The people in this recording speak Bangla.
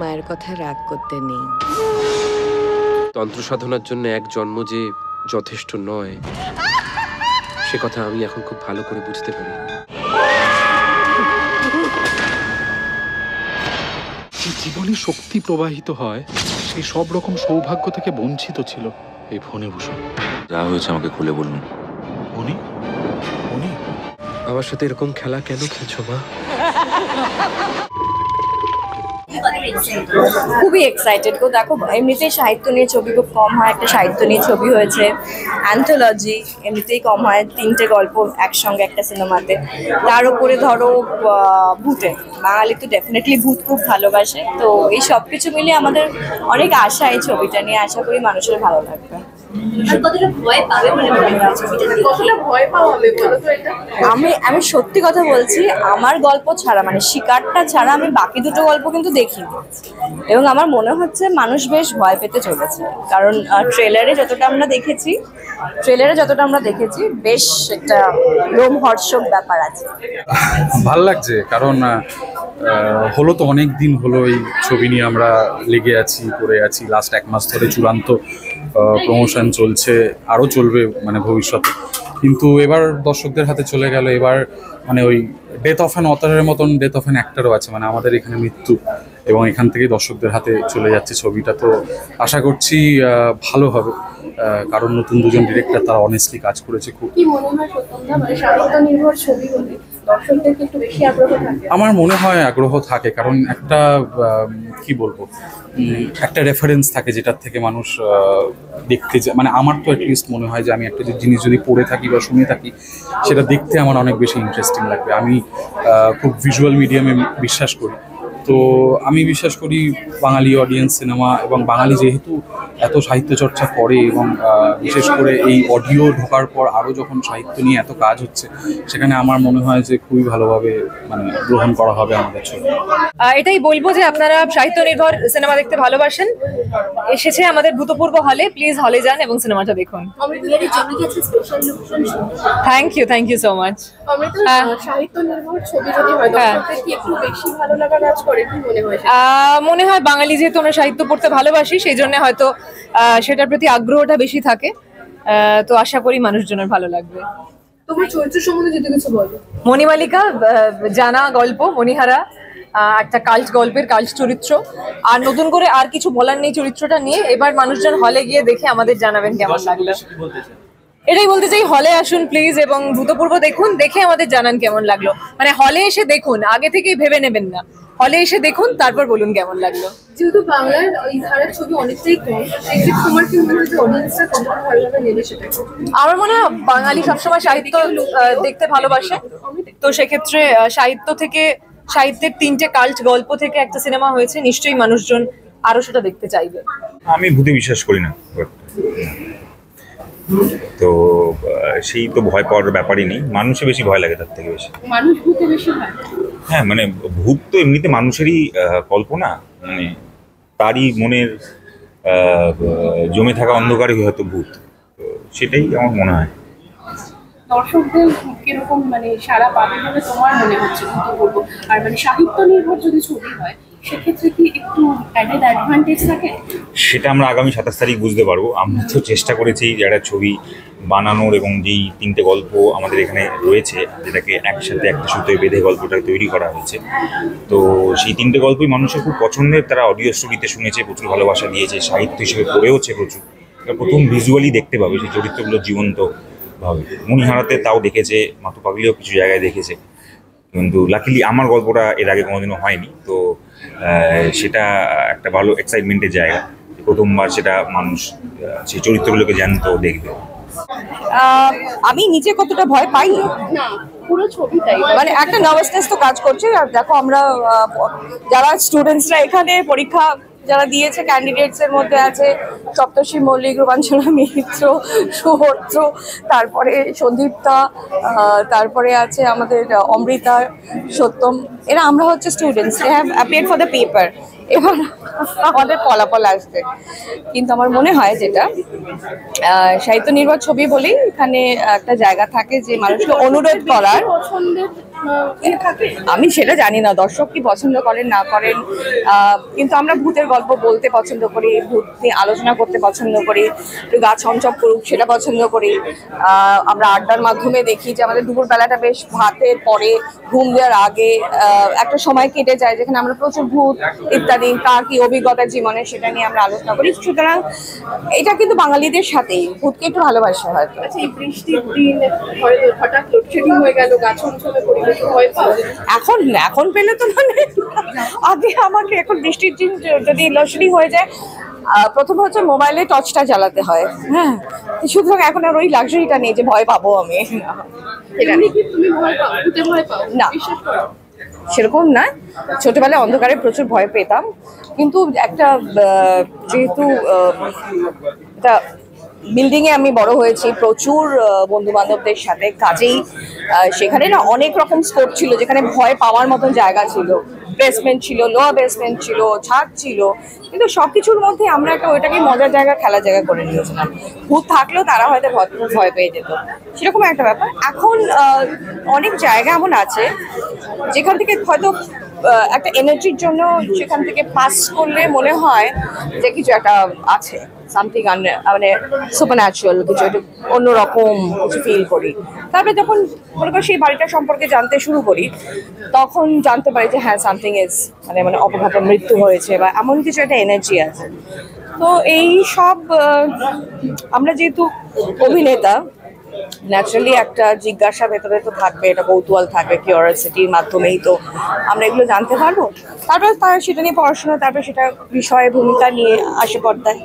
মায়ের কথা রাগ করতে নেই। তন্ত্র সাধনার জন্য এক জন্ম যে যথেষ্ট নয় সে কথা আমি এখন খুব ভালো করে বুঝতে পারি। জীবনে শক্তি প্রবাহিত হয় সেই সব রকম সৌভাগ্য থেকে বঞ্চিত ছিল এই ফণীভূষণ। যা হয়েছে আমাকে খুলে বলুন। উনি উনি আমার সাথে এরকম খেলা কেন খেলছো মা? খুবই এক্সাইটেড গো। দেখো এমনিতেই সাহিত্য নিয়ে ছবি খুব কম হয়, একটা সাহিত্য নিয়ে ছবি হয়েছে, অ্যান্থোলজি এমনিতেই কম হয়, 3টে গল্প একসঙ্গে একটা সিনেমাতে, তার উপরে ধরো ভূতে, বাঙালি তো ডেফিনেটলি ভূত খুব ভালোবাসে, তো এই সব কিছু মিলিয়ে আমাদের অনেক আশা এই ছবিটা নিয়ে, আশা করি মানুষের ভালো লাগবে। আমি সত্যি কথা বলছি, আমার গল্প ছাড়া মানে শিকারটা ছাড়া আমি বাকি দুটো গল্প কিন্তু দেখিনি, এবং আমার মনে হচ্ছে মানুষ বেশ ভয় পেতে চলেছে, কারণ ট্রেলারে যতটা আমরা দেখেছি বেশ একটা রোমহর্ষক ব্যাপার আছে। ভাল লাগছে, কারণ হলো তো অনেক দিন হলো এই ছবি নিয়ে আমরা লেগে আছি, করে আছি। লাস্ট 1 মাস ধরে চূড়ান্ত প্রমোশন চলছে, আরও চলবে মানে ভবিষ্যতে। কিন্তু এবার দর্শকদের হাতে চলে গেল। এবার মানে ওই ডেথ অফ অ্যান অথরের মতন ডেথ অফ অ্যান অ্যাক্টরও আছে, মানে আমাদের এখানে মৃত্যু, এবং এখান থেকেই দর্শকদের হাতে চলে যাচ্ছে ছবিটা। তো আশা করছি ভালো হবে, কারণ নতুন দুজন ডিরেক্টর তারা অনেস্টলি কাজ করেছে খুব। কি মনে হয় সত্যমটা, মানে সাহিত্য নির্ভর ছবি হলে দর্শকদেরকে একটু বেশি আগ্রহ থাকে? আমার মনে হয় আগ্রহ থাকে, কারণ একটা কি বলবো, একটা রেফারেন্স থাকে যেটার থেকে মানুষ দেখতে যায়। মানে আমার তো অ্যাটলিস্ট মনে হয় যে আমি একটা জিনিস যদি পড়ে থাকি বা শুনে থাকি, সেটা দেখতে আমার অনেক বেশি ইন্টারেস্টিং লাগবে। আমি খুব ভিজুয়াল মিডিয়ামে বিশ্বাস করি, তো আমি বিশ্বাস করি বাঙালি অডিয়েন্স সিনেমা, এবং বাঙালি যেহেতু এত সাহিত্য চর্চা করে, এবং বিশেষ করে এই অডিও ঢোকার পর আরও যখন সাহিত্য নিয়ে এত কাজ হচ্ছে, সেখানে আমার মনে হয় যে খুবই ভালোভাবে মানে গ্রহণ করা হবে আমাদের ছবি। এটাই বলবো যে আপনারা সাহিত্য নির্ভর সিনেমা দেখতে ভালোবাসেন, এসেছে আমাদের ভূতপূর্ব হলে, প্লিজ হলে যান এবং সিনেমাটা দেখুন। Thank you so much. সাহিত্য নির্ভর ছবি যদি হয় দর্শকদের কি একটু বেশি ভালো লাগা কাজ করে, কি মনে হয়? মনে হয় বাঙালি যেহেতু আমরা সাহিত্য পড়তে ভালোবাসি, সেই জন্য হয়তো সেটার প্রতি আগ্রহটা বেশি থাকে, তো আশা করি মানুষজনের ভালো লাগবে। তোমার চরিত্র সম্বন্ধে যদি কিছু বলো। মণিমালিকা, জানা গল্প, মণিহারা একটা কাল্ট গল্পের কাল্ট চরিত্র, আর নতুন করে আর কিছু বলার নেই চরিত্রটা নিয়ে। এবার মানুষজন হলে গিয়ে দেখে আমাদের জানাবেন কেমন লাগলো। এটাই বলতে চাই, হলে আসুন প্লিজ, এবং ভূতপূর্ব দেখুন, দেখে আমাদের জানান কেমন লাগলো। মানে হলে এসে দেখুন, আগে থেকেই ভেবে নেবেন না, হলে এসে দেখুন তারপর বলুন কেমন লাগলো। যেহেতু বাংলার এই ধারার ছবি অনেকটাই কম, সেক্ষেত্রে তোমার কি মনে হয় যে অডিয়েন্সরা কতটা ভালোভাবে নেবে সেটা? আমার মনে হয় বাঙালি সবসময় সাহিত্য দেখতে ভালোবাসে, তো সেক্ষেত্রে সাহিত্যের 3টে কাল্ট গল্প থেকে একটা সিনেমা হয়েছে, নিশ্চয়ই মানুষজন আরো সেটা দেখতে চাইবে। আমি ভূতে বিশ্বাস করি না, তো সেই তো ভয় পাওয়ার ব্যাপারই নেই। মানুষে বেশি ভয় লাগে তার থেকে বেশি। মানুষ ভূতে বেশি ভয়? হ্যাঁ, মানে ভূত তো এমনিতে মানুষেরই কল্পনা, মানে তারই মনের জমে থাকা অন্ধকারই হয়তো ভূত, তো সেটাই আমার মনে হয়। দর্শকদের কিরকম মানে সারা পাবে বলে তোমার মনে হচ্ছে ভূতপূর্ব? আর মানে সাহিত্য নির্ভর যদি ছবি হয় সেক্ষেত্রে কি একটু অ্যাডেড অ্যাডভান্টেজ থাকে? সেটা আমরা আগামী 27 তারিখ বুঝতে পারবো। আমরা তো চেষ্টা করেছি একটা ছবি বানানোর, এবং যেই 3টে গল্প আমাদের এখানে রয়েছে, যেটাকে একসাথে একটা সুতোয় বেঁধে গল্পটা তৈরি করা হয়েছে, তো সেই 3টে গল্পই মানুষের খুব পছন্দের। তারা অডিও স্টোরিতে শুনেছে, প্রচুর ভালোবাসা দিয়েছে, সাহিত্য হিসেবে পড়েওছে প্রচুর। প্রথম ভিজুয়ালি দেখতে পাবে সেই চরিত্রগুলো জীবন্ত ভাবে। মণিহারাতে তাও দেখেছে, মাতু পাগলিও কিছু জায়গায় দেখেছে, কিন্তু লাকিলি আমার গল্পটা এর আগে কোনোদিনও হয়নি, তো সেটা একটা ভালো এক্সাইটমেন্টের জায়গা। প্রথমবার সেটা মানুষ সেই চরিত্রগুলোকে জানতো, দেখবে। আমি নিজে কতটা ভয় পাই না, পুরো ছবিটাই মানে একটা নার্ভাসনেস তো কাজ করছে। আর দেখো আমরা যারা স্টুডেন্টসরা এখানে পরীক্ষা যারা দিয়েছে, ক্যান্ডিডেটস এর মধ্যে আছে সপ্তর্ষি মল্লিক, রূপাঞ্চনা মিত্র, সুভদ্র, তারপরে সন্দীপ্তা, তারপরে আছে আমাদের অমৃতা, সত্যম, এরা আমরা হচ্ছে students, they have appeared for the paper. এবার আমাদের ফলাফল আসবে, কিন্তু আমার মনে হয় যেটা সাহিত্য নির্ভর ছবি বলেই এখানে একটা জায়গা থাকে যে মানুষকে অনুরোধ করার। পছন্দের থাকে? আমি সেটা জানি না দর্শক কি পছন্দ করেন না করেন, কিন্তু আমরা ভূতের গল্প বলতে পছন্দ করি, ভূত নিয়ে আলোচনা করতে পছন্দ করি, একটু গা ছমছম করুক সেটা পছন্দ করি। আমরা আড্ডার মাধ্যমে দেখি যে আমাদের দুপুরবেলাটা বেশ ভাতের পরে ঘুম দেওয়ার আগে একটা সময় কেটে যায় যেখানে আমরা প্রচুর ভূত ইত্যাদি কার কি অভিজ্ঞতা জীবনে সেটা নিয়ে আমরা আলোচনা করি। সুতরাং এটা কিন্তু বাঙালিদের সাথেই ভূতকে একটু ভালোবাসা হয়তো। আচ্ছা, এই বৃষ্টির দিন হয়তো হঠাৎ লোডশেডিং হয়ে গেল, গাছ অঞ্চলে পরিবেশ ভয় পাও? এখন পেলে তো মানে আগে আমাকে এখন বৃষ্টির দিন যদি লোডশেডিং হয়ে যায় প্রথম হচ্ছে মোবাইলে টর্চটা জ্বালাতে হয়। হ্যাঁ, সুতরাং এখন আর ওই লাক্সারিটা নেই যে ভয় পাবো আমি। এমনি কি তুমি ভয় পাও, ভূতে ভয় পাও? না। বিশ্বাস করো? সেরকম না, ছোটবেলায় অন্ধকারে প্রচুর ভয় পেতাম, কিন্তু একটা যেহেতু একটা বিল্ডিং এ আমি বড় হয়েছি প্রচুর বন্ধু বান্ধবদের সাথে, কাজেই সেখানে না অনেক রকম স্কোপ ছিল যেখানে ভয় পাওয়ার মতন জায়গা ছিল। বেসমেন্ট ছিল, লোয়ার বেসমেন্ট ছিল, ছাদ ছিল, কিন্তু সবকিছুর মধ্যে আমরা একটা ওইটাকে মজার জায়গা, খেলার জায়গা করে নিয়েছিলাম। ভূত থাকলেও তারা হয়তো ভয় পেয়ে যেত, সেরকম একটা ব্যাপার। এখন অনেক জায়গা এমন আছে যেখান থেকে হয়তো একটা এনার্জির জন্য সেখান থেকে পাস করলে মনে হয় যে কিছু একটা আছে, সামথিং মানে সুপারন্যাচুরাল কিছু, একটু অন্যরকম কিছু ফিল করি। তারপরে যখন মনে করি সেই বাড়িটা সম্পর্কে জানতে শুরু করি তখন জানতে পারি যে হ্যাঁ সামথিং ইজ মানে অপঘাতে মৃত্যু হয়েছে বা এমন কিছু একটা এনার্জি আছে। তো এই সব আমরা যেহেতু অভিনেতা, ন্যাচারালি একটা জিজ্ঞাসা ভেতরে তো থাকবে, এটা কৌতূহল থাকবে, কিউরিওসিটির মাধ্যমেই তো আমরা এগুলো জানতে পারবো। তারপর সেটা নিয়ে পড়াশোনা, তারপর সেটা বিষয়ে ভূমিকা নিয়ে আসে পর্দায়।